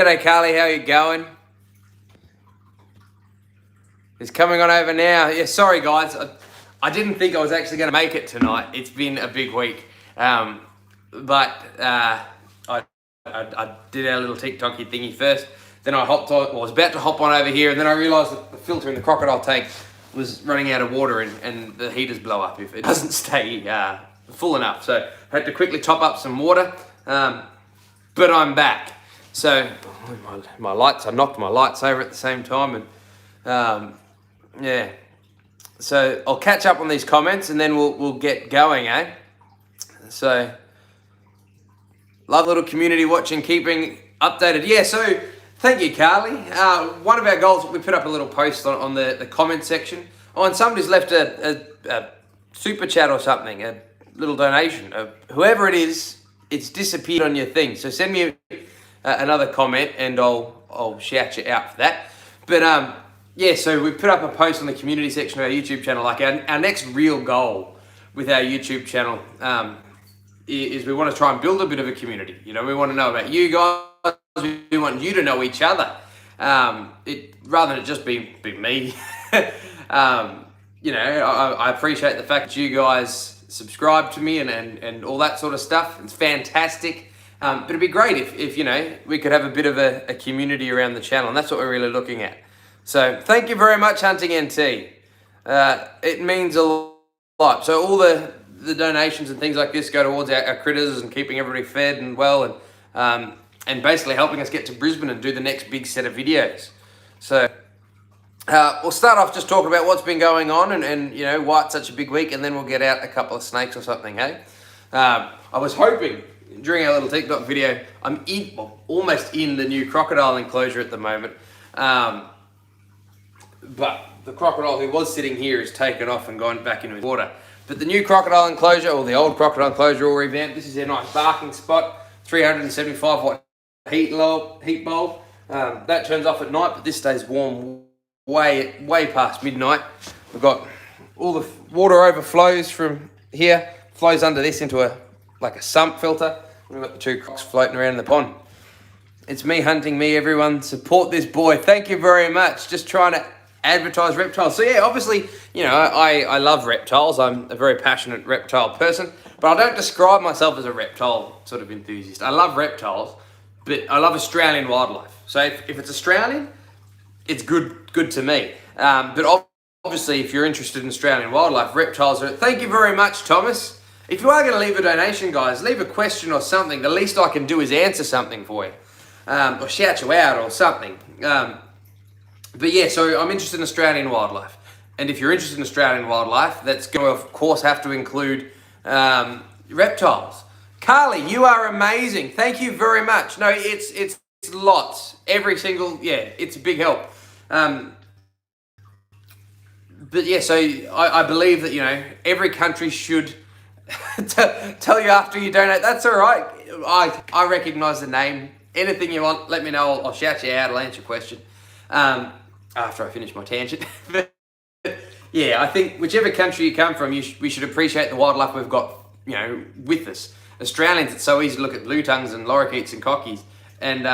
G'day Carly, how you going? It's coming on over now. Yeah, sorry guys, I didn't think I was actually going to make it tonight. It's been a big week, but I did our little TikToky thingy first. Then I hopped on, was about to hop on over here, and then I realised that the filter in the crocodile tank was running out of water, and the heaters blow up if it doesn't stay full enough. So I had to quickly top up some water, but I'm back. So my lights, I knocked my lights over at the same time, and yeah. So I'll catch up on these comments, and then we'll get going, eh? So love little community watching, keeping updated. Yeah. So thank you, Carly. One of our goals, we put up a little post on the comment section. Oh, and somebody's left a super chat or something, a little donation. Whoever it is, it's disappeared on your thing. So send me another comment, and I'll shout you out for that. But yeah, so we put up a post on the community section of our YouTube channel. Like our next real goal with our YouTube channel is we want to try and build a bit of a community. You know, we want to know about you guys. We want you to know each other. Rather than it just be me. You know, I appreciate the fact that you guys subscribe to me and all that sort of stuff. It's fantastic. But it'd be great if you know, we could have a bit of a community around the channel, and that's what we're really looking at. So thank you very much, Hunting NT. It means a lot. So all the donations and things like this go towards our critters and keeping everybody fed and well, and basically helping us get to Brisbane and do the next big set of videos. So we'll start off just talking about what's been going on and you know, why it's such a big week, and then we'll get out a couple of snakes or something, hey? I was hoping during our little TikTok video, I'm almost in the new crocodile enclosure at the moment. But the crocodile who was sitting here has taken off and gone back into his water. But the new crocodile enclosure, or the old crocodile enclosure, all revamped. This is their nice barking spot, 375 watt heat bulb. That turns off at night, but this stays warm way past midnight. We've got all the water overflows from here, flows under this into a sump filter. We've got the two crocs floating around in the pond. It's me hunting me, everyone. Support this boy. Thank you very much. Just trying to advertise reptiles. So yeah, obviously, you know, I love reptiles. I'm a very passionate reptile person, but I don't describe myself as a reptile sort of enthusiast. I love reptiles, but I love Australian wildlife. So if it's Australian, it's good to me. But obviously, if you're interested in Australian wildlife, reptiles are... Thank you very much, Thomas. If you are going to leave a donation, guys, leave a question or something. The least I can do is answer something for you. Or shout you out or something. But yeah, so I'm interested in Australian wildlife. And if you're interested in Australian wildlife, that's going to, of course, have to include reptiles. Carly, you are amazing. Thank you very much. No, it's lots. Every single... Yeah, it's a big help. But yeah, so I believe that, you know, every country should... tell you after you donate. That's all right. I recognise the name. Anything you want, let me know. I'll shout you out. I'll answer your question after I finish my tangent. But yeah, I think whichever country you come from, we should appreciate the wildlife we've got, you know, with us. Australians, it's so easy to look at blue tongues and lorikeets and cockies, and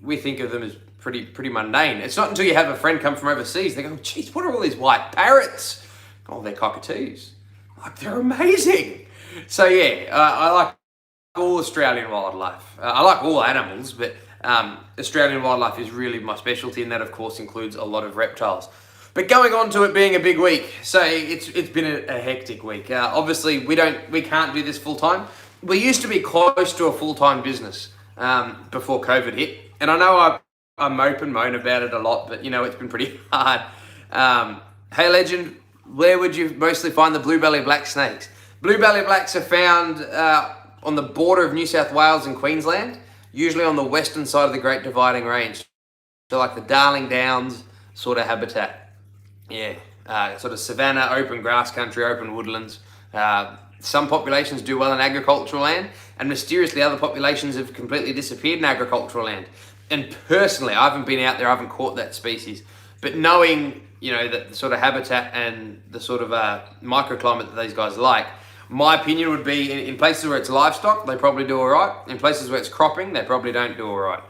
we think of them as pretty mundane. It's not until you have a friend come from overseas, they go, geez, what are all these white parrots? Oh, they're cockatoos. Like, they're amazing. So yeah, I like all Australian wildlife. I like all animals, but Australian wildlife is really my specialty, and that of course includes a lot of reptiles. But going on to it being a big week, so it's been a hectic week. Obviously, we can't do this full time. We used to be close to a full-time business before COVID hit, and I know I mope and moan about it a lot, but you know, it's been pretty hard. Hey, Legend. Where would you mostly find the blue-belly black snakes? Blue-belly blacks are found on the border of New South Wales and Queensland, usually on the western side of the Great Dividing Range. So like the Darling Downs sort of habitat. Yeah, sort of savanna, open grass country, open woodlands. Some populations do well in agricultural land, and mysteriously other populations have completely disappeared in agricultural land. And personally, I haven't been out there, I haven't caught that species, but knowing, you know, the sort of habitat and the sort of microclimate that these guys like, my opinion would be in places where it's livestock, they probably do all right. In places where it's cropping, they probably don't do all right.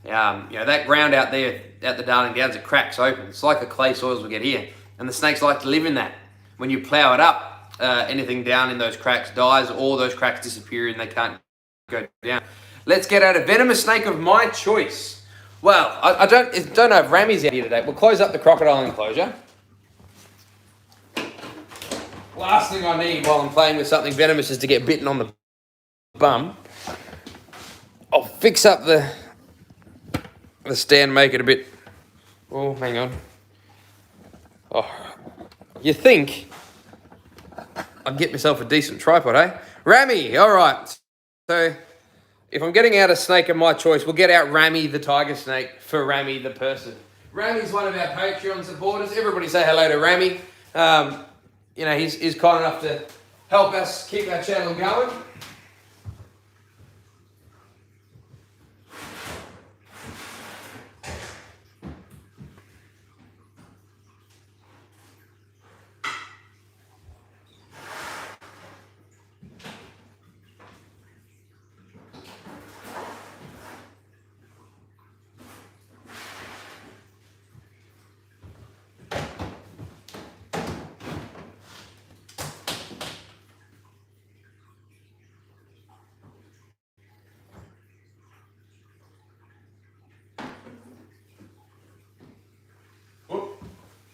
That ground out there at the Darling Downs, it cracks open. It's like the clay soils we get here. And the snakes like to live in that. When you plough it up, anything down in those cracks dies, or those cracks disappear and they can't go down. Let's get out a venomous snake of my choice. Well, I don't know if Ramy's out here today. We'll close up the crocodile enclosure. Last thing I need while I'm playing with something venomous is to get bitten on the bum. I'll fix up the stand, make it a bit... Oh, hang on. Oh, you think I'd get myself a decent tripod, eh? Ramy, all right. So if I'm getting out a snake of my choice, we'll get out Ramy the tiger snake for Ramy the person. Ramy's one of our Patreon supporters. Everybody say hello to Ramy. He's kind enough to help us keep our channel going.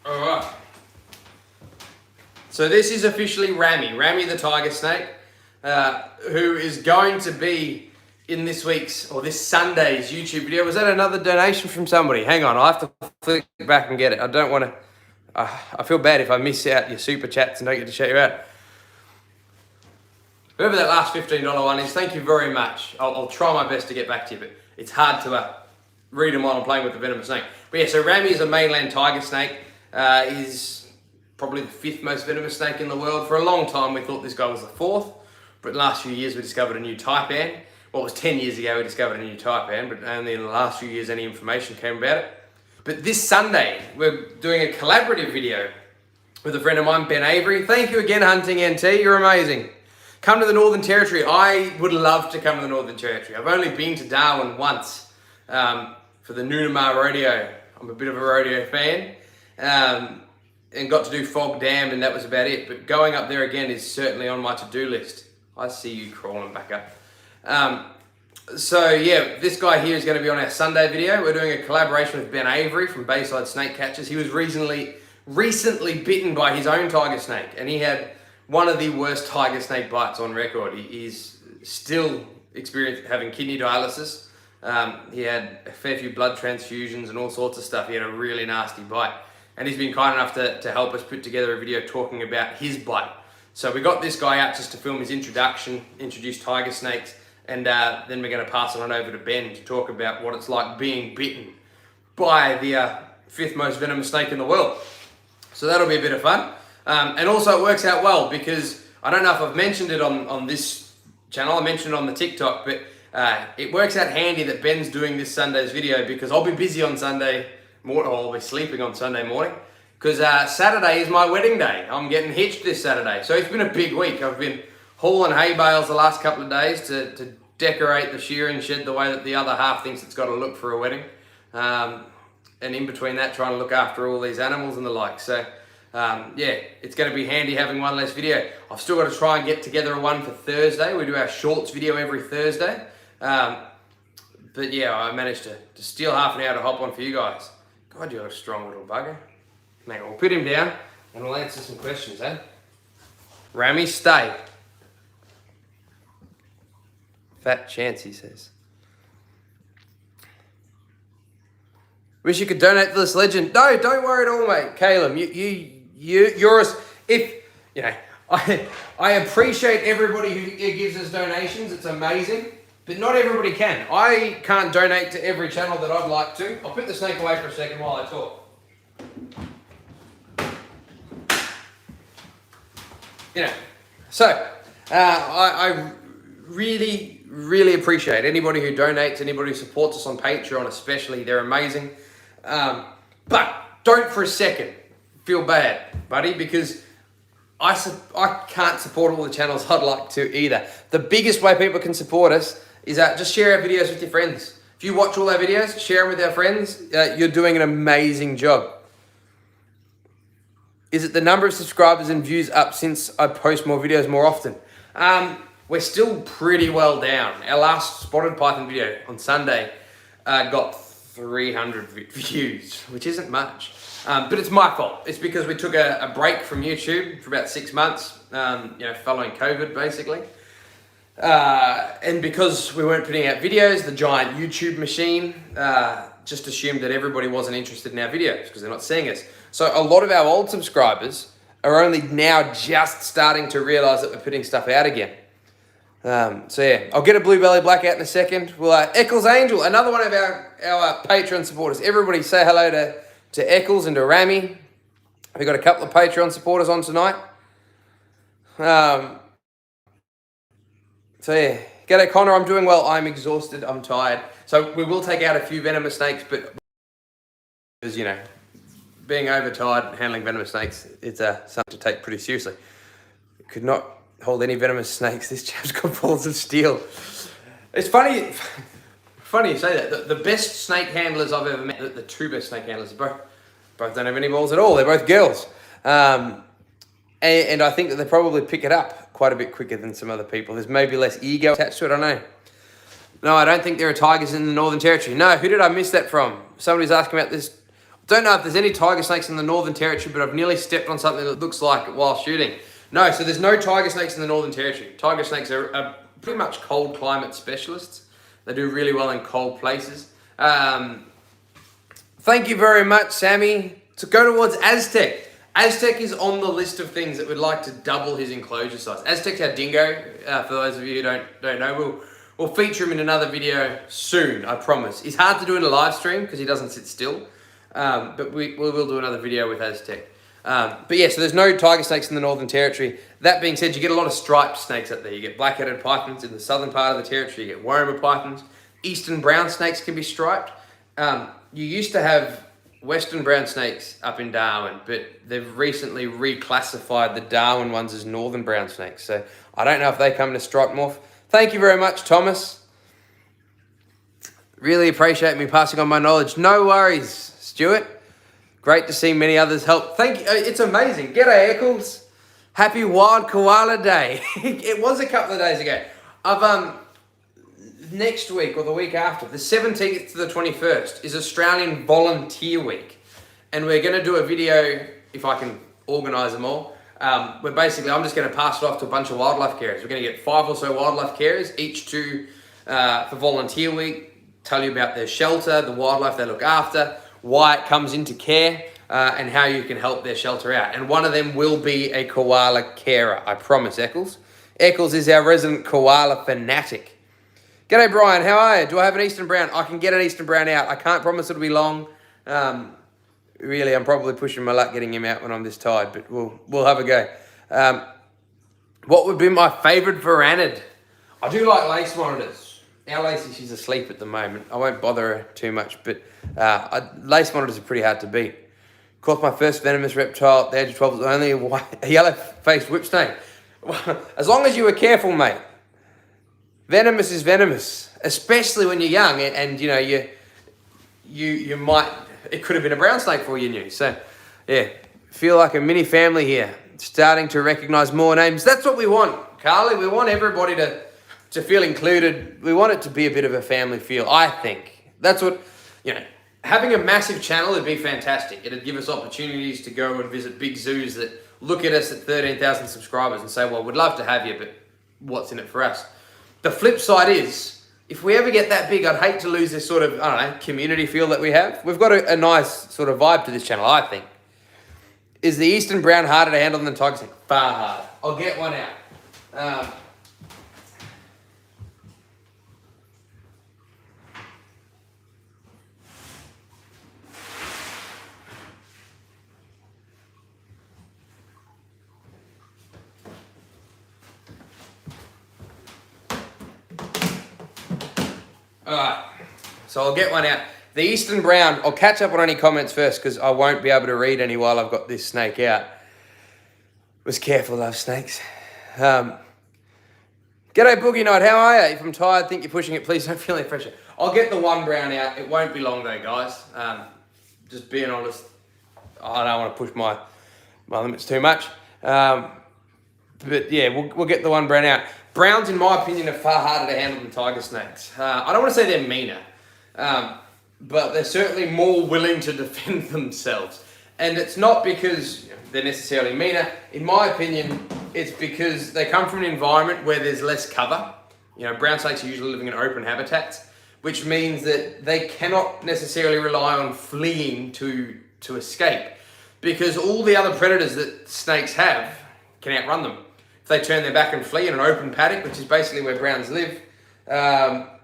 Alright, so this is officially Ramy the tiger snake, who is going to be in this Sunday's YouTube video. Was that another donation from somebody? Hang on, I have to flick back and get it. I don't want to, I feel bad if I miss out your super chats and don't get to shout you out. Whoever that last $15 one is, thank you very much. I'll try my best to get back to you, but it's hard to read them while I'm playing with the venomous snake. But yeah, so Ramy is a mainland tiger snake. Is probably the 5th most venomous snake in the world. For a long time we thought this guy was the 4th, but in the last few years we discovered a new taipan. Well, it was 10 years ago we discovered a new taipan, but only in the last few years any information came about it. But this Sunday we're doing a collaborative video with a friend of mine, Ben Avery. Thank you again, Hunting NT, you're amazing. Come to the Northern Territory. I would love to come to the Northern Territory. I've only been to Darwin once for the Noonamar rodeo. I'm a bit of a rodeo fan. And got to do Fog Dam, and that was about it. But going up there again is certainly on my to-do list. I see you crawling back up. So yeah, this guy here is going to be on our Sunday video. We're doing a collaboration with Ben Avery from Bayside Snake Catchers. He was recently bitten by his own tiger snake, and he had one of the worst tiger snake bites on record. He's still experienced having kidney dialysis. He had a fair few blood transfusions and all sorts of stuff. He had a really nasty bite. And he's been kind enough to help us put together a video talking about his bite. So we got this guy out just to film his introduction, introduce tiger snakes, and then we're going to pass it on over to Ben to talk about what it's like being bitten by the 5th most venomous snake in the world. So that'll be a bit of fun. And also it works out well because I don't know if I've mentioned it on this channel, I mentioned it on the TikTok, but it works out handy that Ben's doing this Sunday's video because I'll be busy on Sunday morning, or I'll be sleeping on Sunday morning, because Saturday is my wedding day. I'm getting hitched this Saturday. So it's been a big week. I've been hauling hay bales the last couple of days to decorate the shearing shed the way that the other half thinks it's got to look for a wedding. And in between that, trying to look after all these animals and the like. So yeah, it's going to be handy having one less video. I've still got to try and get together a one for Thursday. We do our shorts video every Thursday. But yeah, I managed to steal half an hour to hop on for you guys. God, you're a strong little bugger. Now, we'll put him down and we'll answer some questions, eh? Ramy, stay. Fat chance, he says. Wish you could donate to this legend. No, don't worry at all, mate. Caleb, you're I appreciate everybody who gives us donations. It's amazing. But not everybody can. I can't donate to every channel that I'd like to. I'll put the snake away for a second while I talk. I really, really appreciate anybody who donates, anybody who supports us on Patreon especially. They're amazing. But don't for a second feel bad, buddy, because I can't support all the channels I'd like to either. The biggest way people can support us is just share our videos with your friends. If you watch all our videos, share them with our friends. You're doing an amazing job. Is it the number of subscribers and views up since I post more videos more often? We're still pretty well down. Our last spotted python video on Sunday got 300 views, which isn't much. But it's my fault. It's because we took a break from YouTube for about 6 months, following COVID basically. And because we weren't putting out videos, the giant YouTube machine just assumed that everybody wasn't interested in our videos because they're not seeing us. So a lot of our old subscribers are only now just starting to realize that we're putting stuff out again. So yeah, I'll get a blue belly blackout in a second. We'll Eccles Angel, another one of our Patreon supporters. Everybody say hello to Eccles and to Rami. We've got a couple of Patreon supporters on tonight. So yeah, g'day Connor, I'm doing well. I'm exhausted, I'm tired. So we will take out a few venomous snakes, but because being overtired and handling venomous snakes, it's something to take pretty seriously. Could not hold any venomous snakes. This chap's got balls of steel. It's funny you say that. The best snake handlers I've ever met, the two best snake handlers, both don't have any balls at all. They're both girls. And I think that they probably pick it up quite a bit quicker than some other people. There's maybe less ego attached to it, I don't know. No, I don't think there are tigers in the Northern Territory. No, who did I miss that from? Somebody's asking about this. Don't know if there's any tiger snakes in the Northern Territory, but I've nearly stepped on something that looks like it while shooting. No, so there's no tiger snakes in the Northern Territory. Tiger snakes are pretty much cold climate specialists. They do really well in cold places. Thank you very much, Sammy. So go towards Aztec. Aztec is on the list of things that would like to double his enclosure size. Aztec's our dingo. For those of you who don't know, we'll feature him in another video soon, I promise. He's hard to do in a live stream because he doesn't sit still. But we will do another video with Aztec. But yeah, so there's no tiger snakes in the Northern Territory. That being said, you get a lot of striped snakes up there. You get black-headed pythons in the southern part of the territory. You get Wombat pythons. Eastern brown snakes can be striped. You used to have Western brown snakes up in Darwin, but they've recently reclassified the Darwin ones as Northern brown snakes. So I don't know if they come to stripe morph. Thank you very much, Thomas. Really appreciate me passing on my knowledge. No worries, Stuart. Great to see many others help. Thank you. It's amazing. G'day, Eccles. Happy Wild Koala Day. It was a couple of days ago. Next week or the week after, the 17th to the 21st, is Australian Volunteer Week. And we're going to do a video, if I can organise them all, where basically I'm just going to pass it off to a bunch of wildlife carers. We're going to get 5 or so wildlife carers, each for Volunteer Week, tell you about their shelter, the wildlife they look after, why it comes into care, and how you can help their shelter out. And one of them will be a koala carer, I promise, Eccles. Eccles is our resident koala fanatic. G'day, Brian. How are you? Do I have an Eastern Brown? I can get an Eastern Brown out. I can't promise it'll be long. Really, I'm probably pushing my luck getting him out when I'm this tired, but we'll have a go. What would be my favourite varanid? I do like lace monitors. Our Lacey, she's asleep at the moment. I won't bother her too much, but lace monitors are pretty hard to beat. Caught my first venomous reptile at the age of 12. It was only a yellow-faced whip snake. As long as you were careful, mate. Venomous is venomous, especially when you're young, and you might, it could have been a brown snake for all you knew. So yeah, feel like a mini family here, starting to recognize more names. That's what we want, Carly. We want everybody to feel included. We want it to be a bit of a family feel, I think. That's what, having a massive channel would be fantastic. It'd give us opportunities to go and visit big zoos that look at us at 13,000 subscribers and say, well, we'd love to have you, but what's in it for us? The flip side is, if we ever get that big, I'd hate to lose this sort of, community feel that we have. We've got a nice sort of vibe to this channel, I think. Is the Eastern Brown harder to handle than the tiger snake? Far harder. I'll get one out. Alright, so I'll get one out. The Eastern Brown, I'll catch up on any comments first because I won't be able to read any while I've got this snake out. Was careful, love snakes. G'day, Boogie Night, how are you? If I'm tired, think you're pushing it, please don't feel any pressure. I'll get the one brown out. It won't be long though, guys. Just being honest, I don't want to push my limits too much. But yeah, we'll get the one brown out. Browns, in my opinion, are far harder to handle than tiger snakes. I don't want to say they're meaner, but they're certainly more willing to defend themselves. And it's not because they're necessarily meaner. In my opinion, it's because they come from an environment where there's less cover. You know, brown snakes are usually living in open habitats, which means that they cannot necessarily rely on fleeing to escape, because all the other predators that snakes have can outrun them. If they turn their back and flee in an open paddock, which is basically where browns live, that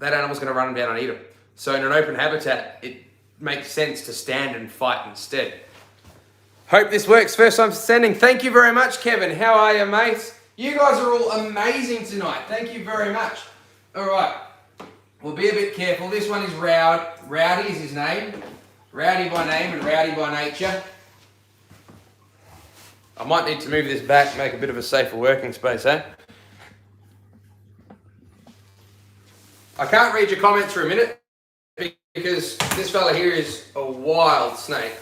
animal's going to run them down and eat them. So in an open habitat, it makes sense to stand and fight instead. Hope this works. First time sending. Thank you very much, Kevin. How are you, mate? You guys are all amazing tonight. Thank you very much. All right. We'll be a bit careful. This one is Rowdy is his name. Rowdy by name and rowdy by nature. I might need to move this back, make a bit of a safer working space, eh? I can't read your comments for a minute because this fella here is a wild snake.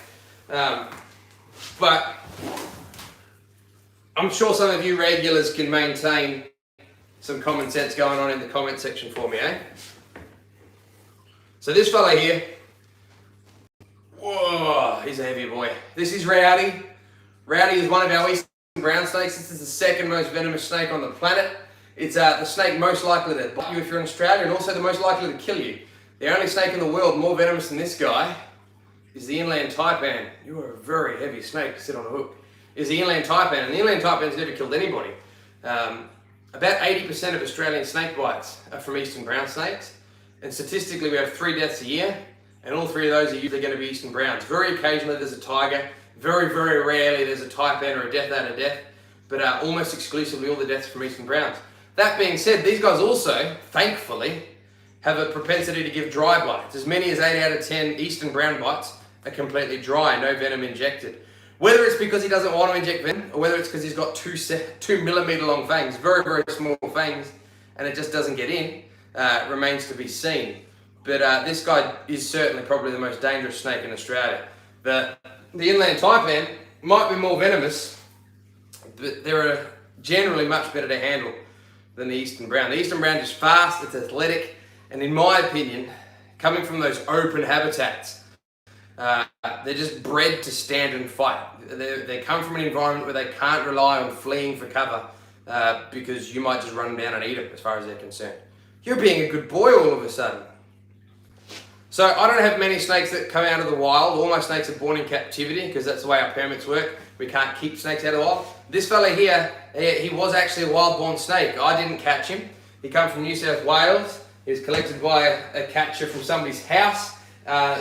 But I'm sure some of you regulars can maintain some common sense going on in the comment section for me, eh? So this fella here, whoa, he's a heavy boy. This is Rowdy. Rowdy is one of our eastern brown snakes. This is the second most venomous snake on the planet. It's the snake most likely to bite you if you're in Australia, and also the most likely to kill you. The only snake in the world more venomous than this guy is the inland taipan. You are a very heavy snake to sit on a hook. Is the inland taipan, and the inland taipan's never killed anybody. About 80% of Australian snake bites are from eastern brown snakes, and statistically we have 3 deaths a year, and all 3 of those are usually going to be eastern browns. Very occasionally there's a tiger. Very, very rarely there's a taipan or a death out of death, but almost exclusively all the deaths from eastern browns. That being said, these guys also, thankfully, have a propensity to give dry bites. As many as 8 out of 10 eastern brown bites are completely dry, no venom injected. Whether it's because he doesn't want to inject venom, or whether it's because he's got 2 millimeter long fangs, very, very small fangs, and it just doesn't get in, remains to be seen. But this guy is certainly probably the most dangerous snake in Australia. The inland taipan might be more venomous, but they're generally much better to handle than the eastern brown. The eastern brown is fast, it's athletic, and in my opinion, coming from those open habitats, they're just bred to stand and fight. They come from an environment where they can't rely on fleeing for cover because you might just run them down and eat them as far as they're concerned. You're being a good boy all of a sudden. So I don't have many snakes that come out of the wild. All my snakes are born in captivity because that's the way our permits work. We can't keep snakes out of the wild. This fella here, he was actually a wild-born snake. I didn't catch him. He came from New South Wales. He was collected by a catcher from somebody's house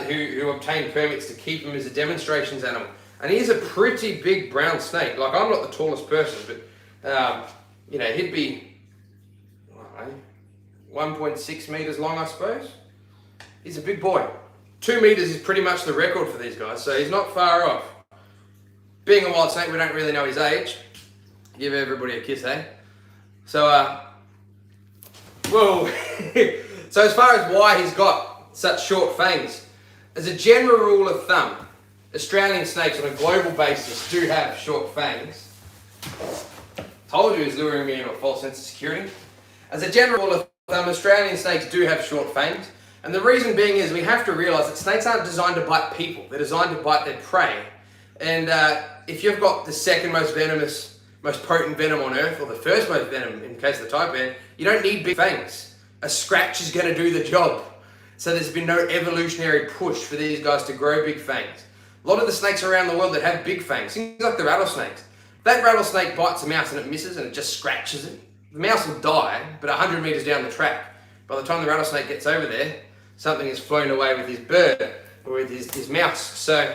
who obtained permits to keep him as a demonstrations animal. And he is a pretty big brown snake. Like, I'm not the tallest person, but you know, he'd be 1.6 meters long, I suppose. He's a big boy. 2 meters is pretty much the record for these guys, so he's not far off. Being a wild snake, we don't really know his age. Give everybody a kiss, eh? So, whoa. So as far as why he's got such short fangs, as a general rule of thumb, Australian snakes on a global basis do have short fangs. Told you he's luring me into a false sense of security. As a general rule of thumb, Australian snakes do have short fangs. And the reason being is we have to realise that snakes aren't designed to bite people. They're designed to bite their prey. And if you've got the second most venomous, most potent venom on earth, or the first most venom in the case of the taipan, you don't need big fangs. A scratch is going to do the job. So there's been no evolutionary push for these guys to grow big fangs. A lot of the snakes around the world that have big fangs, things like the rattlesnakes. That rattlesnake bites a mouse and it misses and it just scratches it. The mouse will die, but 100 meters down the track, by the time the rattlesnake gets over there, something has flown away with his bird or with his mouse. So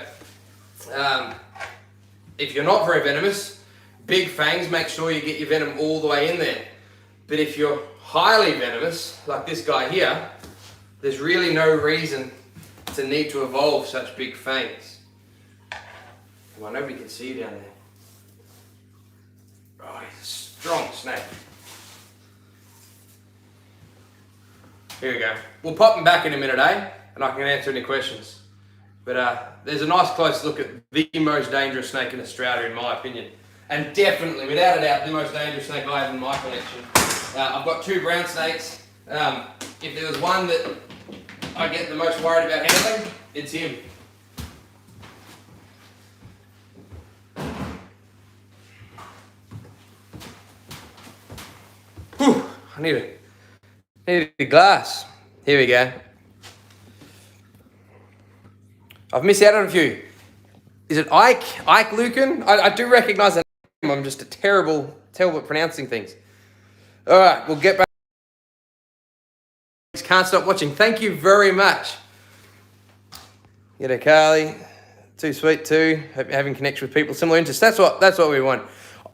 if you're not very venomous, big fangs, make sure you get your venom all the way in there. But if you're highly venomous, like this guy here, there's really no reason to need to evolve such big fangs. Come on, nobody can see you down there. Oh, he's a strong snake. Here we go. We'll pop them back in a minute, eh? And I can answer any questions. But there's a nice close look at the most dangerous snake in Australia, in my opinion. And definitely, without a doubt, the most dangerous snake I have in my collection. I've got 2 brown snakes. If there was one that I get the most worried about handling, it's him. Whew, I need a glass. Here we go. I've missed out on a few. Is it Ike? Ike Lucan? I do recognise that name. I'm just terrible at pronouncing things. All right, we'll get back. Can't stop watching. Thank you very much. G'day, Carly. Too sweet too. Hope you're having connection with people similar interests. That's what we want.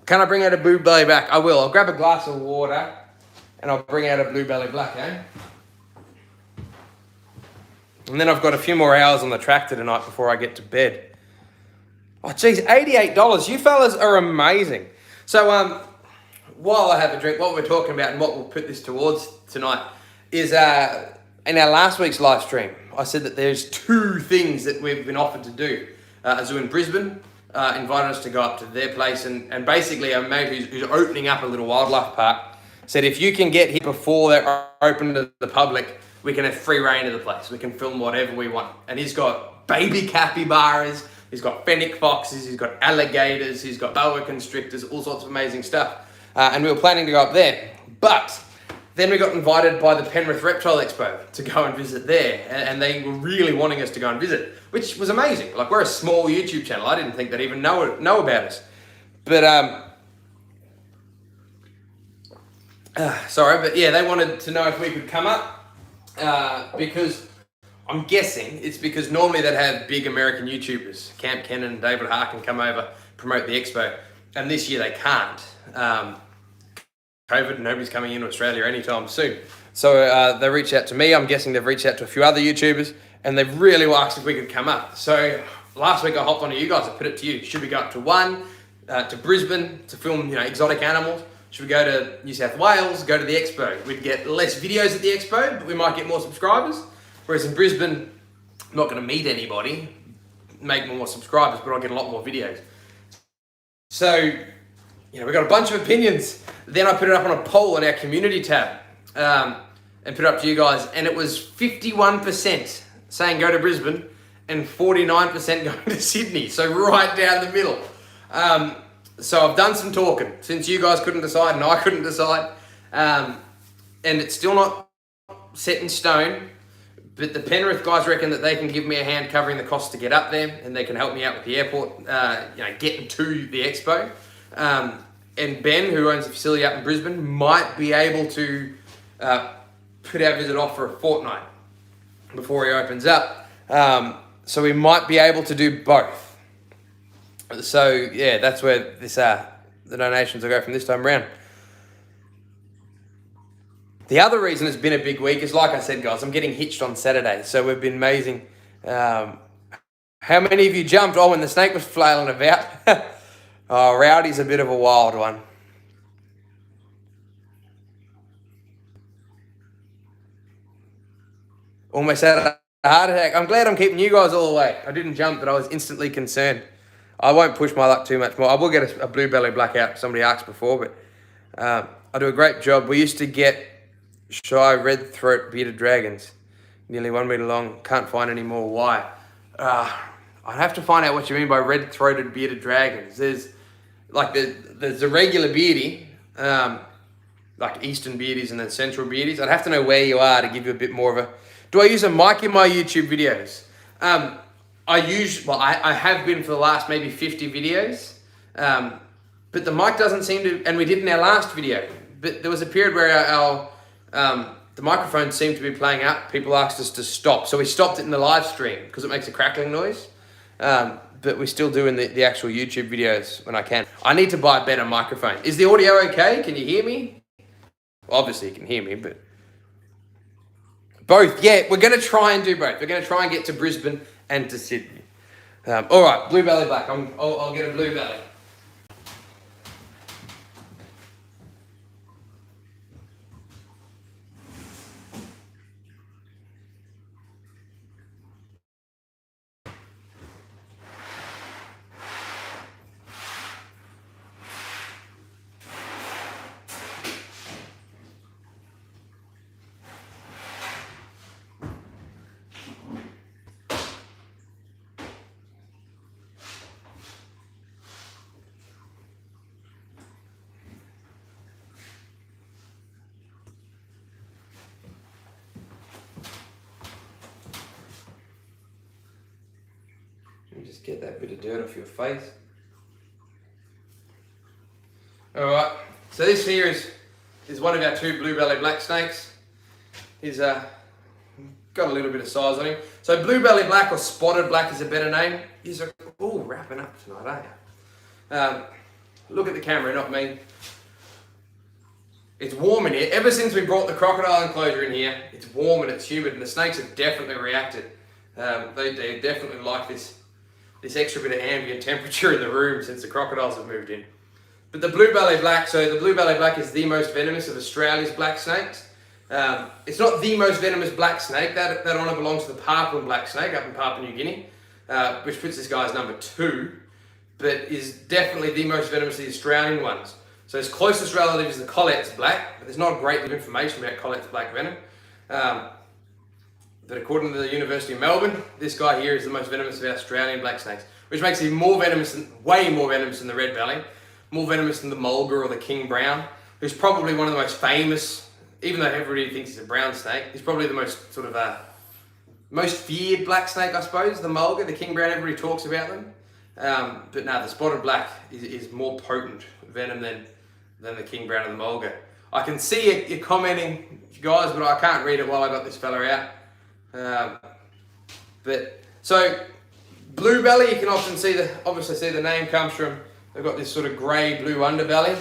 Can I bring out a blue belly black? I will. I'll grab a glass of water and I'll bring out a blue belly black, eh? And then I've got a few more hours on the tractor tonight before I get to bed. Oh, geez, $88. You fellas are amazing. So, while I have a drink, what we're talking about and what we'll put this towards tonight is in our last week's live stream, I said that there's 2 things that we've been offered to do. A zoo in Brisbane invited us to go up to their place, and basically a mate who's opening up a little wildlife park said if you can get here before they're open to the public, we can have free reign of the place. We can film whatever we want. And he's got baby capybaras, he's got fennec foxes, he's got alligators, he's got boa constrictors, all sorts of amazing stuff. And we were planning to go up there. But then we got invited by the Penrith Reptile Expo to go and visit there. And they were really wanting us to go and visit, which was amazing. Like, we're a small YouTube channel. I didn't think they'd even know about us. But, sorry, but yeah, they wanted to know if we could come up. Because I'm guessing it's because normally they'd have big American YouTubers, Camp Kennan and David Harkin, come over, promote the expo. And this year they can't. COVID, nobody's coming into Australia anytime soon. So they reached out to me. I'm guessing they've reached out to a few other YouTubers, and they've really asked if we could come up. So last week I hopped onto you guys. I put it to you. Should we go up to to Brisbane to film, exotic animals? Should we go to New South Wales, go to the expo? We'd get less videos at the expo, but we might get more subscribers. Whereas in Brisbane, I'm not going to meet anybody, make more subscribers, but I'll get a lot more videos. So, we got a bunch of opinions. Then I put it up on a poll in our community tab and put it up to you guys. And it was 51% saying go to Brisbane and 49% going to Sydney. So right down the middle. So I've done some talking since you guys couldn't decide and I couldn't decide. And it's still not set in stone. But the Penrith guys reckon that they can give me a hand covering the cost to get up there, and they can help me out with the airport, getting to the expo. And Ben, who owns the facility up in Brisbane, might be able to put our visit off for a fortnight before he opens up. So we might be able to do both. So yeah, that's where the donations will go from this time around. The other reason it's been a big week is, like I said, guys, I'm getting hitched on Saturday. So we've been amazing. How many of you jumped? Oh, when the snake was flailing about. Oh, Rowdy's a bit of a wild one. Almost had a heart attack. I'm glad I'm keeping you guys all awake. I didn't jump, but I was instantly concerned. I won't push my luck too much more. I will get a blue belly blackout. Somebody asked before, but I do a great job. We used to get shy red throat bearded dragons, nearly 1 meter long. Can't find any more. Why? I'd have to find out what you mean by red throated bearded dragons. There's a regular beardy, like eastern beardies and then central beardies. I'd have to know where you are to give you a bit more of a. Do I use a mic in my YouTube videos? I have been for the last maybe 50 videos, but the mic doesn't seem to, and we did in our last video, but there was a period where the microphone seemed to be playing up. People asked us to stop, so we stopped it in the live stream because it makes a crackling noise, but we still do in the actual YouTube videos when I can. I need to buy a better microphone. Is the audio okay? Can you hear me? Well, obviously you can hear me, but both, yeah, we're going to try and do both. We're going to try and get to Brisbane and to Sydney. All right, blue belly black. I'll get a blue belly. Let me just get that bit of dirt off your face. Alright, so this here is one of our 2 blue-bellied black snakes. He's got a little bit of size on him. So blue-bellied black or spotted black is a better name. He's all wrapping up tonight, aren't you? Look at the camera, not me. It's warm in here. Ever since we brought the crocodile enclosure in here, it's warm and it's humid, and the snakes have definitely reacted. They definitely like this extra bit of ambient temperature in the room since the crocodiles have moved in. But the blue-bellied black, so the blue-bellied black is the most venomous of Australia's black snakes. It's not the most venomous black snake. That honour belongs to the Papuan black snake up in Papua New Guinea, which puts this guy as number 2, but is definitely the most venomous of the Australian ones. So his closest relative is the Collette's black, but there's not a great deal of information about Collette's black venom. But according to the University of Melbourne, this guy here is the most venomous of our Australian black snakes, which makes him more venomous, way more venomous than the red belly, more venomous than the mulga or the king brown, who's probably one of the most famous, even though everybody thinks he's a brown snake, he's probably the most sort of most feared black snake, I suppose. The mulga, the king brown, everybody talks about them. But no, the spotted black is more potent venom than the king brown and the mulga. I can see you're commenting, guys, but I can't read it while I got this fella out. But so blue belly, you can often see obviously see the name comes from, they've got this sort of grey blue underbelly.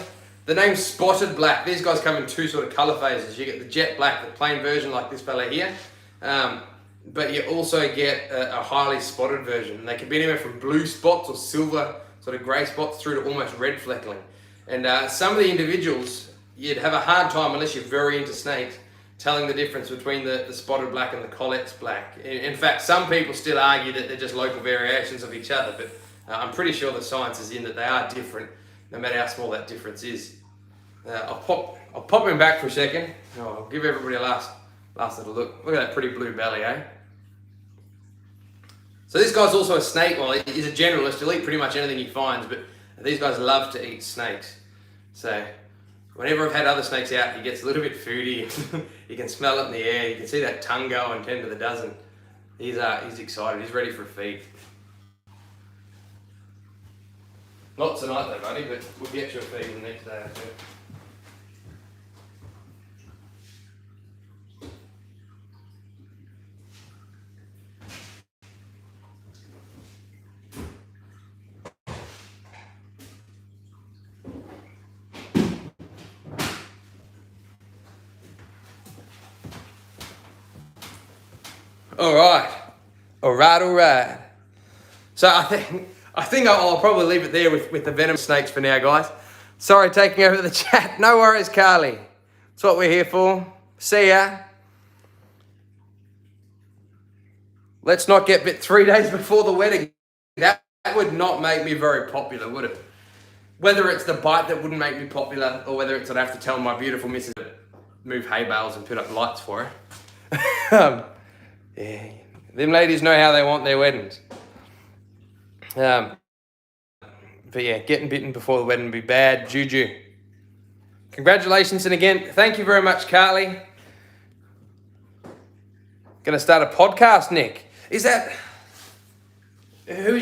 The name's spotted black. These guys come in 2 sort of colour phases. You get the jet black, the plain version like this fella here, but you also get a highly spotted version. And they can be anywhere from blue spots or silver sort of grey spots through to almost red fleckling. And some of the individuals, you'd have a hard time, unless you're very into snakes, telling the difference between the spotted black and the Collette's black. In fact, some people still argue that they're just local variations of each other, but I'm pretty sure the science is in that they are different, no matter how small that difference is. I'll pop him back for a second. I'll give everybody a last little look. Look at that pretty blue belly, eh? So this guy's also a snake. Well, he's a generalist. He'll eat pretty much anything he finds, but these guys love to eat snakes. So whenever I've had other snakes out, he gets a little bit foody. You can smell it in the air. You can see that tongue going 10 to the dozen. He's excited. He's ready for a feed. Not tonight though, buddy, but we'll get you a feed the next day or two. All right. So I think I'll probably leave it there with the venom snakes for now, guys. Sorry, taking over the chat. No worries, Carly. That's what we're here for. See ya. Let's not get bit 3 days before the wedding. That would not make me very popular, would it? Whether it's the bite that wouldn't make me popular, or whether it's I'd have to tell my beautiful missus to move hay bales and put up lights for her. Yeah, them ladies know how they want their weddings. But yeah, getting bitten before the wedding would be bad juju. Congratulations, and again, thank you very much, Carly. Gonna start a podcast, Nick. Who's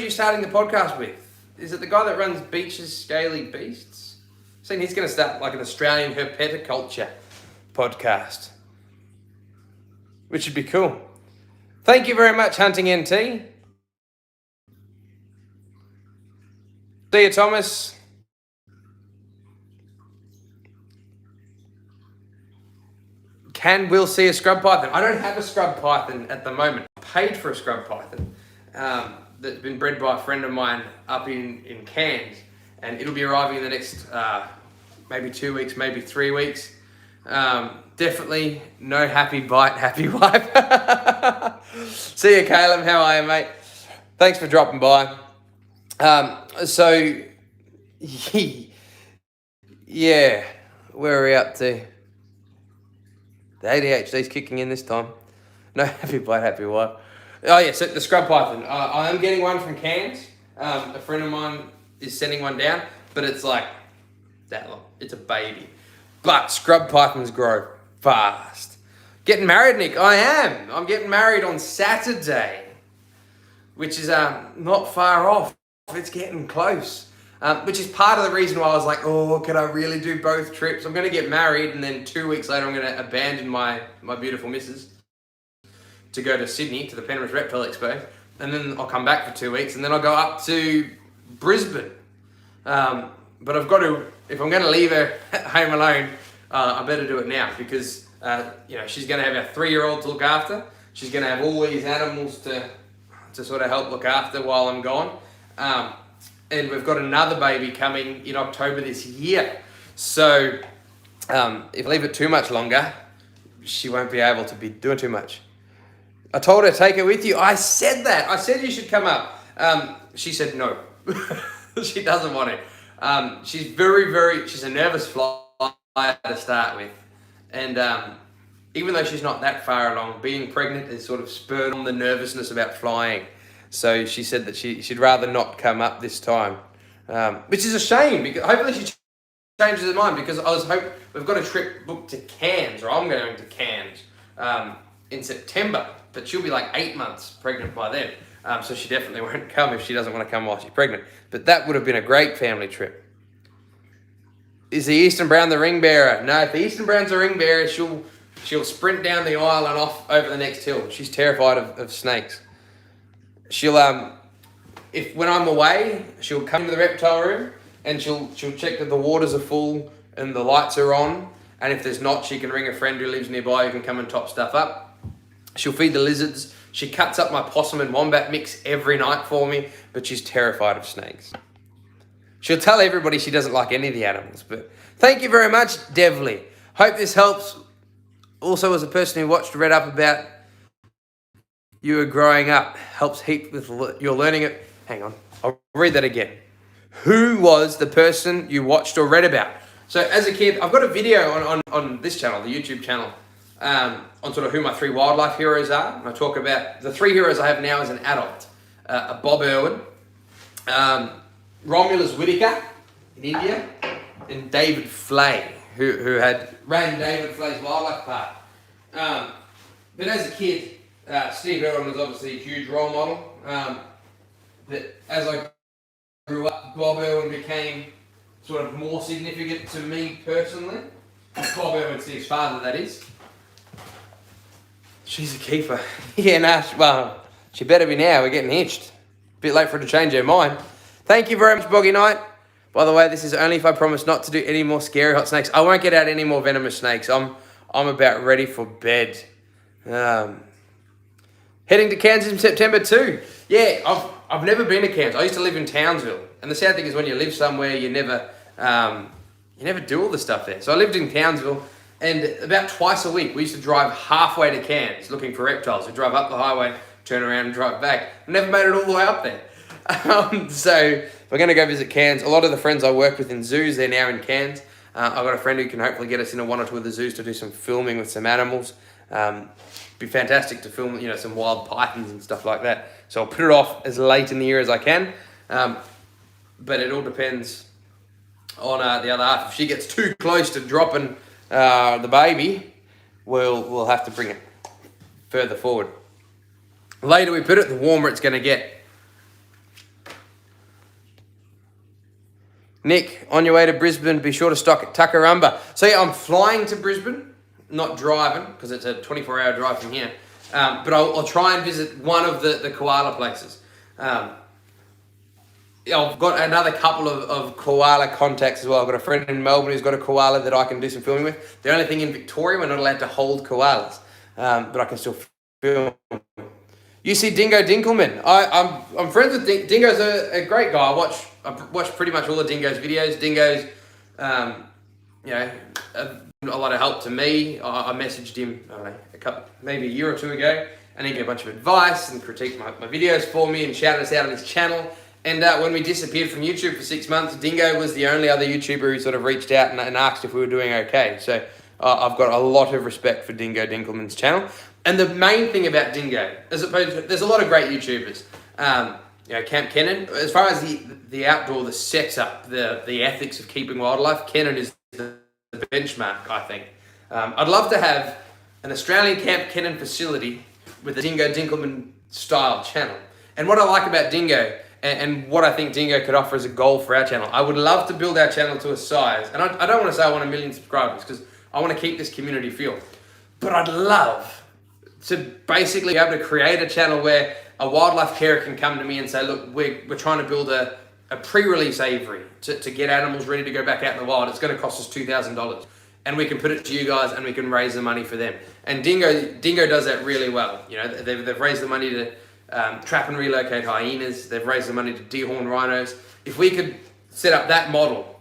you starting the podcast with? Is it the guy that runs Beach's Scaly Beasts? I'm saying he's gonna start like an Australian herpeticulture podcast, which would be cool. Thank you very much, Hunting NT. See you, Thomas. We'll see a scrub python. I don't have a scrub python at the moment. I paid for a scrub python that's been bred by a friend of mine up in Cairns, and it'll be arriving in the next maybe 2 weeks, maybe 3 weeks. Definitely no happy bite, happy wife. See you, Caleb. How are you, mate? Thanks for dropping by. So, yeah, where are we up to? The ADHD's kicking in this time. No happy bite, happy wife. Oh, yeah, so the scrub python. I am getting one from Cairns. A friend of mine is sending one down, but it's like that long. It's a baby. But scrub pythons grow fast. Getting married, Nick? I am. I'm getting married on Saturday. which is not far off. It's getting close. Which is part of the reason why I was like, oh, can I really do both trips? I'm going to get married, and then 2 weeks later I'm going to abandon my beautiful missus to go to Sydney, to the Penrith Reptile Expo, and then I'll come back for 2 weeks, and then I'll go up to Brisbane. But I've got to, if I'm going to leave her home alone, I better do it now, because she's going to have a 3-year-old to look after. She's going to have all these animals to sort of help look after while I'm gone. And we've got another baby coming in October this year. So if I leave it too much longer, she won't be able to be doing too much. I told her, take her with you. I said that. I said you should come up. She said no. She doesn't want it. She's she's a nervous flyer to start with. And even though she's not that far along, being pregnant has sort of spurred on the nervousness about flying. So she said that she'd rather not come up this time, which is a shame, because hopefully she changes her mind, because we've got a trip booked to Cairns, or I'm going to Cairns in September, but she'll be like 8 months pregnant by then. So she definitely won't come if she doesn't want to come while she's pregnant. But that would have been a great family trip. Is the Eastern Brown the ring bearer? No, if the Eastern Brown's the ring bearer, she'll sprint down the aisle and off over the next hill. She's terrified of snakes. She'll if when I'm away, she'll come to the reptile room and she'll check that the waters are full and the lights are on. And if there's not, she can ring a friend who lives nearby who can come and top stuff up. She'll feed the lizards. She cuts up my possum and wombat mix every night for me, but she's terrified of snakes. She'll tell everybody she doesn't like any of the animals. But thank you very much, Devley. Hope this helps. Also, as a person who watched, read up about you were growing up, helps heap with your learning it. Hang on, I'll read that again. Who was the person you watched or read about? So as a kid, I've got a video on this channel, the YouTube channel, on sort of who my 3 wildlife heroes are. And I talk about the 3 heroes I have now as an adult. A Bob Irwin, Romulus Whitaker in India, and David Flay, who ran David Flay's wildlife park. But as a kid, Steve Irwin was obviously a huge role model. But as I grew up, Bob Irwin became sort of more significant to me personally. Bob Irwin, Steve's father, that is. She's a keeper. Yeah, nah, well, she better be now. We're getting hitched. Bit late for her to change her mind. Thank you very much, Boggy Knight. By the way, this is only if I promise not to do any more scary hot snakes. I won't get out any more venomous snakes. I'm about ready for bed. Heading to Cairns in September too. Yeah, I've never been to Cairns. I used to live in Townsville, and the sad thing is when you live somewhere, you never do all the stuff there. So I lived in Townsville, and about twice a week we used to drive halfway to Cairns looking for reptiles. We drive up the highway, turn around, and drive back. Never made it all the way up there. So we're going to go visit Cairns. A lot of the friends I work with in zoos, they're now in Cairns. I've got a friend who can hopefully get us into 1 or 2 of the zoos to do some filming with some animals. Be fantastic to film, some wild pythons and stuff like that. So I'll put it off as late in the year as I can. But it all depends on the other half. If she gets too close to dropping the baby, we'll have to bring it further forward. The later we put it, the warmer it's going to get. Nick, on your way to Brisbane, be sure to stop at Tuckarumba. So yeah, I'm flying to Brisbane, not driving, because it's a 24-hour drive from here. But I'll try and visit one of the koala places. I've got another couple of koala contacts as well. I've got a friend in Melbourne who's got a koala that I can do some filming with. The only thing in Victoria, we're not allowed to hold koalas, but I can still film. You see Dingo Dinkelman. I'm friends with Dingo's a great guy. I watch pretty much all of Dingo's videos. Dingo's, a lot of help to me. I messaged him, I don't know, maybe a year or 2 ago, and he gave a bunch of advice and critiqued my videos for me and shouted us out on his channel. And when we disappeared from YouTube for 6 months, Dingo was the only other YouTuber who sort of reached out and asked if we were doing okay. So I've got a lot of respect for Dingo Dinkelman's channel. And the main thing about Dingo, as opposed to, there's a lot of great YouTubers. Camp Kennan, as far as the outdoor, the setup, the ethics of keeping wildlife, Kennan is the benchmark, I think. I'd love to have an Australian Camp Kennan facility with a Dingo Dinkelman style channel. And what I like about Dingo, and what I think Dingo could offer as a goal for our channel, I would love to build our channel to a size, and I don't want to say I want 1 million subscribers, because I want to keep this community feel, but I'd love to basically be able to create a channel where a wildlife carer can come to me and say, look, we're trying to build a pre-release aviary to get animals ready to go back out in the wild. It's going to cost us $2,000. And we can put it to you guys and we can raise the money for them. And Dingo does that really well. You know, they've raised the money to trap and relocate hyenas. They've raised the money to dehorn rhinos. If we could set up that model,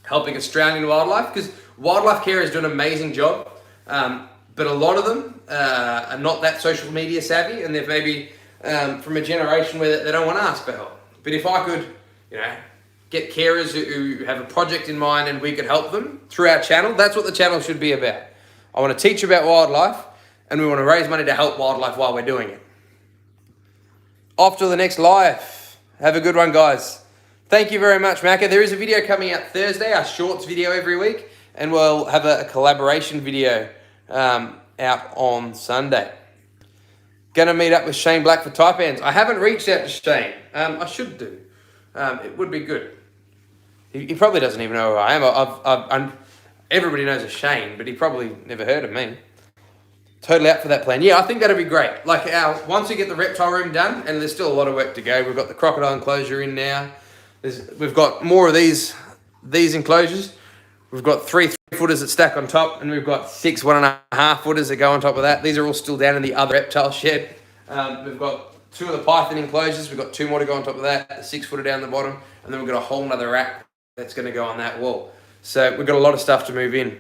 helping Australian wildlife, because wildlife carers do an amazing job, but a lot of them are not that social media savvy, and they're maybe from a generation where they don't want to ask for help. But if I could, you know, get carers who have a project in mind and we could help them through our channel, that's what the channel should be about. I want to teach about wildlife, and we want to raise money to help wildlife while we're doing it. Off to the next live. Have a good one, guys. Thank you very much, Macca. There is a video coming out Thursday, our shorts video every week, and we'll have a collaboration video out on Sunday. Gonna meet up with Shane Black for Taipans. I haven't reached out to Shane. I should do. It would be good. He probably doesn't even know who I am. Everybody knows a Shane, but he probably never heard of me. Totally up for that plan. Yeah, I think that'd be great. Like once we get the reptile room done, and there's still a lot of work to go. We've got the crocodile enclosure in now. We've got more of these enclosures. We've got 3 3-footers that stack on top, and we've got 6 1.5-footers that go on top of that. These are all still down in the other reptile shed. We've got 2 of the python enclosures. We've got 2 more to go on top of that. The 6-footer down the bottom, and then we've got a whole nother rack that's going to go on that wall. So we've got a lot of stuff to move in.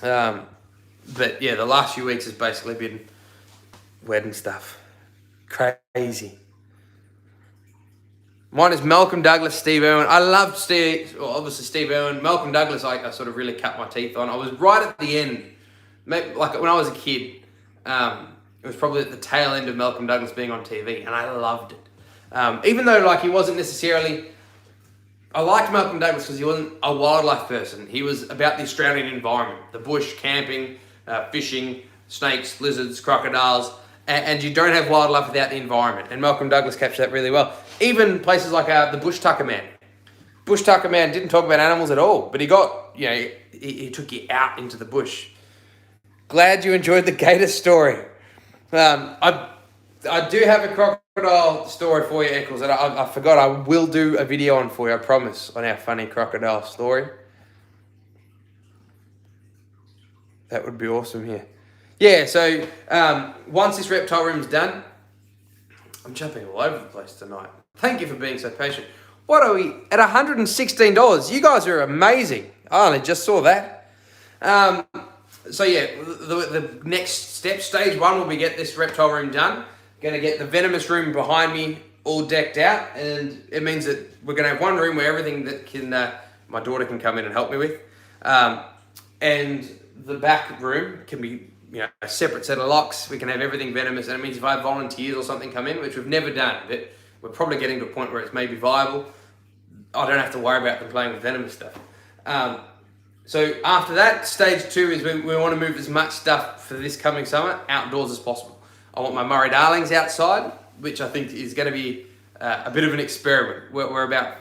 But yeah, the last few weeks has basically been wedding stuff. Crazy. Mine is Malcolm Douglas, Steve Irwin. I loved obviously Steve Irwin. Malcolm Douglas, I sort of really cut my teeth on. I was right at the end. Maybe, like when I was a kid, it was probably at the tail end of Malcolm Douglas being on TV, and I loved it. Even though like he wasn't necessarily... I liked Malcolm Douglas because he wasn't a wildlife person. He was about the Australian environment, the bush, camping, fishing, snakes, lizards, crocodiles, and you don't have wildlife without the environment. And Malcolm Douglas captured that really well. Even places like the Bush Tucker Man. Bush Tucker Man didn't talk about animals at all, but he got, you know, he took you out into the bush. Glad you enjoyed the gator story. I do have a crocodile story for you, Eccles, and I forgot. I will do a video on for you, I promise, on our funny crocodile story. That would be awesome here. Yeah, so once this reptile room's done, I'm jumping all over the place tonight. Thank you for being so patient. What are we at? $116. You guys are amazing. I only just saw that. So yeah, the next step, stage 1, will be get this reptile room done. Gonna get the venomous room behind me all decked out, and it means that we're gonna have one room where everything that can my daughter can come in and help me with, and the back room can be, you know, a separate set of locks. We can have everything venomous, and it means if I have volunteers or something come in, which we've never done, but we're probably getting to a point where it's maybe viable, I don't have to worry about them playing with venomous stuff. So after that, stage 2 is we want to move as much stuff for this coming summer outdoors as possible. I want my Murray Darlings outside, which I think is going to be a bit of an experiment. We're about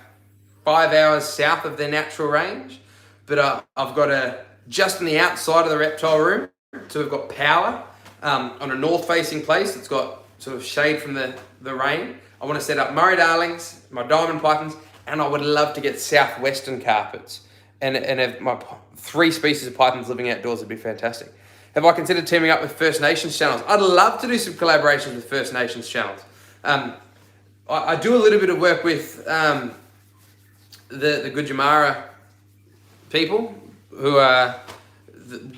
5 hours south of their natural range, but I've got just on the outside of the reptile room, so we've got power on a north-facing place that's got sort of shade from the rain. I want to set up Murray Darlings, my diamond pythons, and I would love to get southwestern carpets and have my 3 species of pythons living outdoors. Would be fantastic. Have I considered teaming up with First Nations channels? I'd love to do some collaborations with First Nations channels. I do a little bit of work with the Gujamara people, who are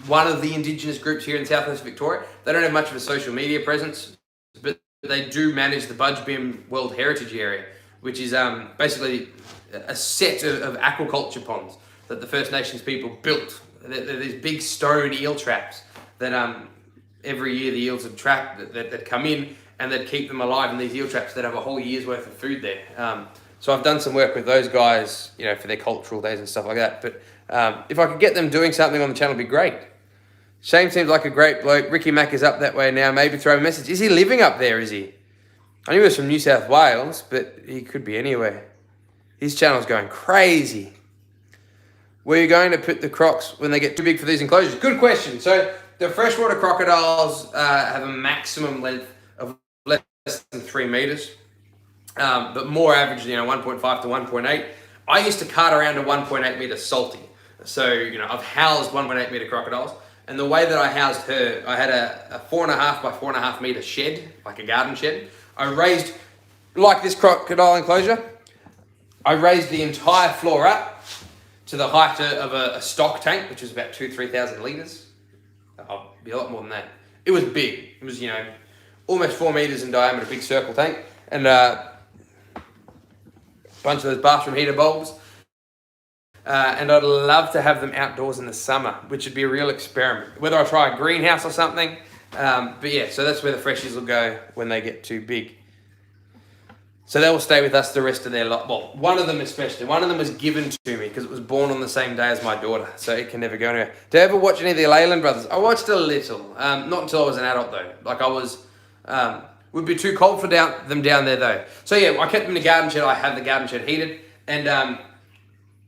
one of the Indigenous groups here in Southwest Victoria. They don't have much of a social media presence, but they do manage the Budgebim World Heritage Area, which is basically a set of aquaculture ponds that the First Nations people built. They're these big stone eel traps that every year the eels would trap, that come in, and they'd keep them alive in these eel traps that have a whole year's worth of food there. So I've done some work with those guys, you know, for their cultural days and stuff like that. But if I could get them doing something on the channel, it'd be great. Shane seems like a great bloke. Ricky Mack is up that way now. Maybe throw a message. Is he living up there, is he? I knew he was from New South Wales, but he could be anywhere. His channel's going crazy. Where are you going to put the crocs when they get too big for these enclosures? Good question. So the freshwater crocodiles have a maximum length of less than 3 meters, but more average, 1.5 to 1.8. I used to cart around a 1.8 meter salty. So, I've housed 1.8 meter crocodiles. And the way that I housed her, I had a 4.5 by 4.5 meter shed, like a garden shed. I raised, like this crocodile enclosure, I raised the entire floor up to the height of a stock tank, which was about 3,000 litres. I'll be a lot more than that. It was big. It was, almost 4 meters in diameter, big circle tank. And a bunch of those bathroom heater bulbs. And I'd love to have them outdoors in the summer, which would be a real experiment. Whether I try a greenhouse or something. But yeah, so that's where the freshies will go when they get too big. So they will stay with us the rest of their life. Well, one of them especially. One of them was given to me because it was born on the same day as my daughter. So it can never go anywhere. Did I ever watch any of the Leyland brothers? I watched a little. Not until I was an adult though. Like I was... would be too cold for them down there though. So yeah, I kept them in the garden shed. I had the garden shed heated. And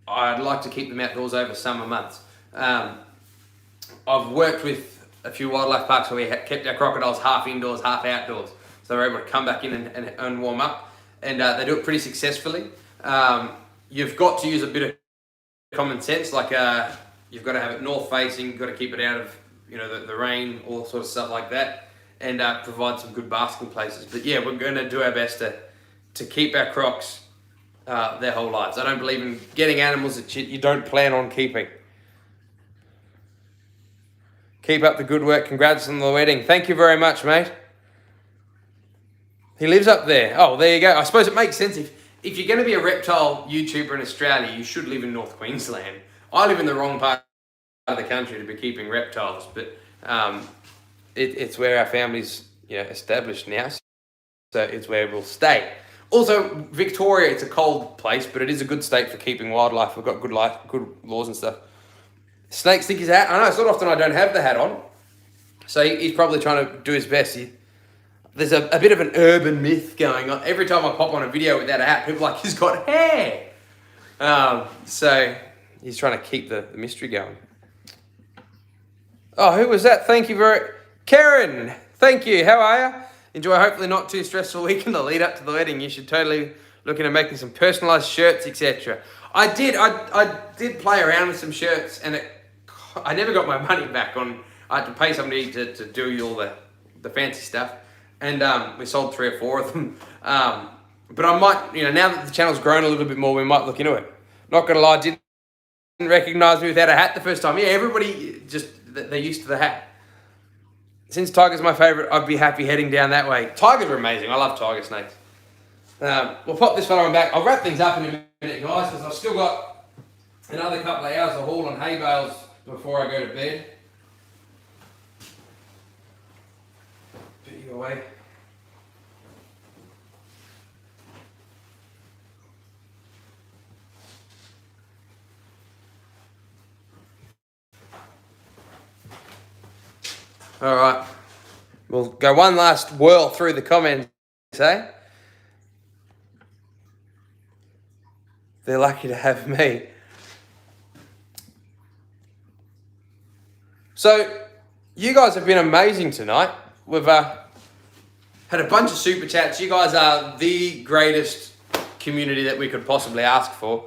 I'd like to keep them outdoors over summer months. I've worked with a few wildlife parks where we kept our crocodiles half indoors, half outdoors. So they're able to come back in and warm up. And they do it pretty successfully. You've got to use a bit of common sense, like you've got to have it north facing, you've got to keep it out of the rain, all sort of stuff like that, and provide some good basking places. But yeah, we're going to do our best to keep our crocs their whole lives. I don't believe in getting animals that you don't plan on keeping. Keep up the good work. Congrats on the wedding. Thank you very much, mate. He lives up there. Oh, there you go. I suppose it makes sense. If you're going to be a reptile YouTuber in Australia, you should live in North Queensland. I live in the wrong part of the country to be keeping reptiles, but it's where our family's established now, so it's where we'll stay. Also, Victoria, it's a cold place, but it is a good state for keeping wildlife. We've got good laws and stuff. Snake stick his hat. I know it's not often I don't have the hat on, so he's probably trying to do his best. There's a bit of an urban myth going on. Every time I pop on a video without a hat, people are like, he's got hair. So he's trying to keep the mystery going. Oh, who was that? Thank you Karen, thank you. How are you? Enjoy a hopefully not too stressful week in the lead up to the wedding. You should totally look into making some personalised shirts, etc. I did play around with some shirts, and I never got my money back on. I had to pay somebody to do all the fancy stuff. And we sold 3 or 4 of them. But I might, now that the channel's grown a little bit more, we might look into it. Not gonna lie, didn't recognise me without a hat the first time. Yeah, everybody they're used to the hat. Since tiger's my favourite, I'd be happy heading down that way. Tigers are amazing. I love tiger snakes. We'll pop this fella on back. I'll wrap things up in a minute, guys, because I've still got another couple of hours of hauling hay bales before I go to bed. Put you away. All right, we'll go one last whirl through the comments, eh? They're lucky to have me. So, you guys have been amazing tonight. We've had a bunch of super chats. You guys are the greatest community that we could possibly ask for.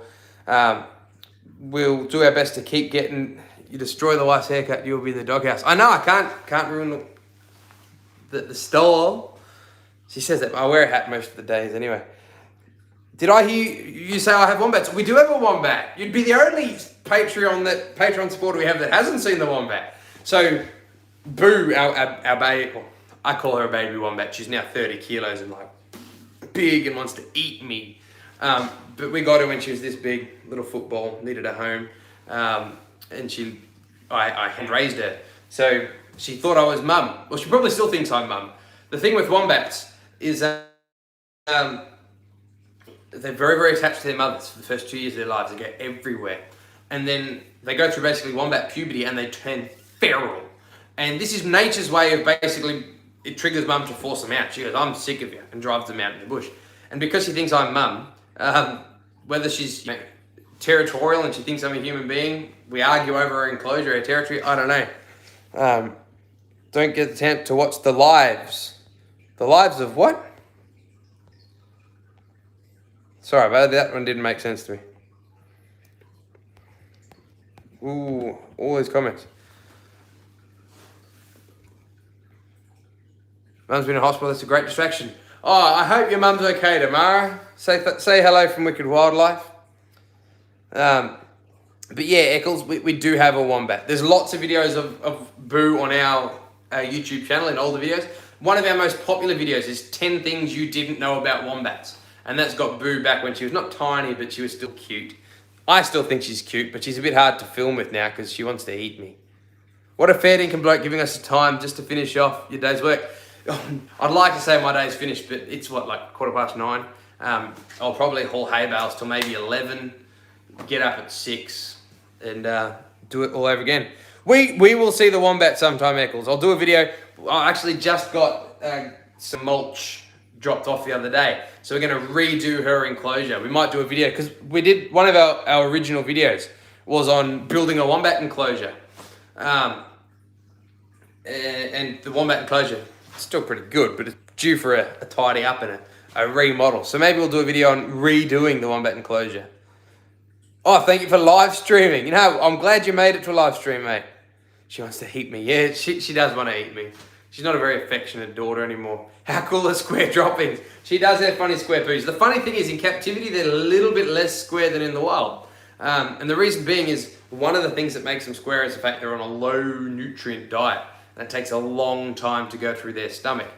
We'll do our best to keep getting... You destroy the wife's haircut, you'll be in the doghouse. I know, I can't ruin the stall. She says that. I wear a hat most of the days anyway. Did I hear you say I have wombats? We do have a wombat. You'd be the only Patreon supporter we have that hasn't seen the wombat. So, Boo, our baby, well, I call her a baby wombat. She's now 30 kilos and like big and wants to eat me. But we got her when she was this big, little football, needed a home. And I had raised her. So she thought I was mum. Well, she probably still thinks I'm mum. The thing with wombats is they're very, very attached to their mothers for the first 2 years of their lives. They go everywhere. And then they go through basically wombat puberty and they turn feral. And this is nature's way of basically it triggers mum to force them out. She goes, I'm sick of you, and drives them out in the bush. And because she thinks I'm mum, whether she's territorial and she thinks I'm a human being, we argue over her enclosure, her territory, I don't know. Don't get the chance to watch the lives. The lives of what? Sorry, but that one didn't make sense to me. Ooh, all these comments. Mum's been in hospital, that's a great distraction. Oh, I hope your mum's okay, Tamara. Say hello from Wicked Wildlife. But yeah, Eccles, we do have a wombat. There's lots of videos of Boo on our YouTube channel and older videos. One of our most popular videos is 10 things you didn't know about wombats. And that's got Boo back when she was not tiny, but she was still cute. I still think she's cute, but she's a bit hard to film with now because she wants to eat me. What a fair dinkum bloke giving us the time just to finish off your day's work. I'd like to say my day's finished, but it's what, like 9:15? I'll probably haul hay bales till maybe 11, get up at 6, and do it all over again. We will see the wombat sometime, Eccles. I'll do a video. I actually just got some mulch dropped off the other day, so we're going to redo her enclosure. We might do a video, because we did, one of our original videos was on building a wombat enclosure. And the wombat enclosure, it's still pretty good, but it's due for a tidy up and a remodel. So maybe we'll do a video on redoing the wombat enclosure. Oh, thank you for live streaming. You know, I'm glad you made it to a live stream, mate. She wants to eat me. Yeah, she does want to eat me. She's not a very affectionate daughter anymore. How cool are square droppings? She does have funny square poos. The funny thing is, in captivity, they're a little bit less square than in the wild. And the reason being is, one of the things that makes them square is the fact they're on a low nutrient diet. And it takes a long time to go through their stomach.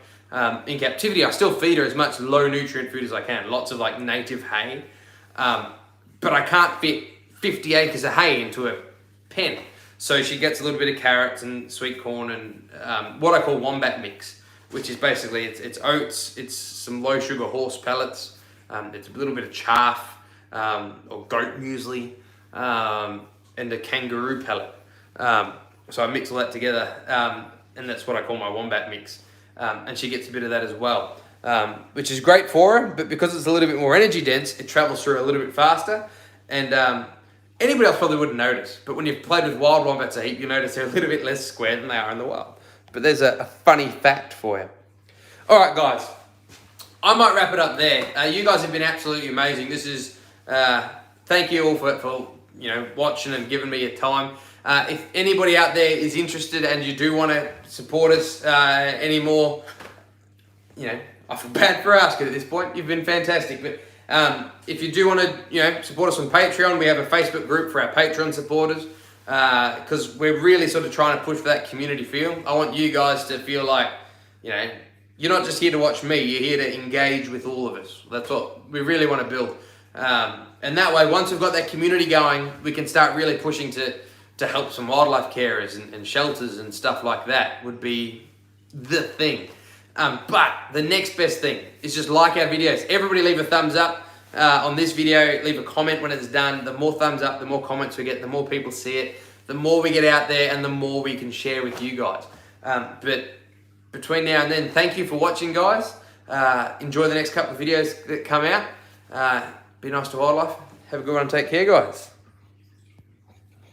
In captivity, I still feed her as much low nutrient food as I can. Lots of like native hay. But I can't fit 50 acres of hay into a pen. So she gets a little bit of carrots and sweet corn and what I call wombat mix, which is basically, it's oats, it's some low sugar horse pellets, it's a little bit of chaff, or goat muesli, and a kangaroo pellet. So I mix all that together, and that's what I call my wombat mix. And she gets a bit of that as well, which is great for her, but because it's a little bit more energy dense, it travels through a little bit faster. And anybody else probably wouldn't notice, but when you've played with wild wombats a heap, you notice they're a little bit less square than they are in the wild. But there's a funny fact for you. All right, guys, I might wrap it up there. You guys have been absolutely amazing. This is, thank you all for watching and giving me your time. If anybody out there is interested and you do want to support us anymore, I feel bad for asking at this point. You've been fantastic, but if you do want to, support us on Patreon, we have a Facebook group for our Patreon supporters, because we're really sort of trying to push for that community feel. I want you guys to feel like, you're not just here to watch me, you're here to engage with all of us. That's what we really want to build. And that way, once we've got that community going, we can start really pushing to help some wildlife carers and shelters and stuff like that would be the thing. But the next best thing is just like our videos. Everybody leave a thumbs up on this video. Leave a comment when it's done. The more thumbs up, the more comments we get, the more people see it, the more we get out there, and the more we can share with you guys. But between now and then, thank you for watching, guys. Enjoy the next couple of videos that come out. Be nice to wildlife. Have a good one. Take care, guys.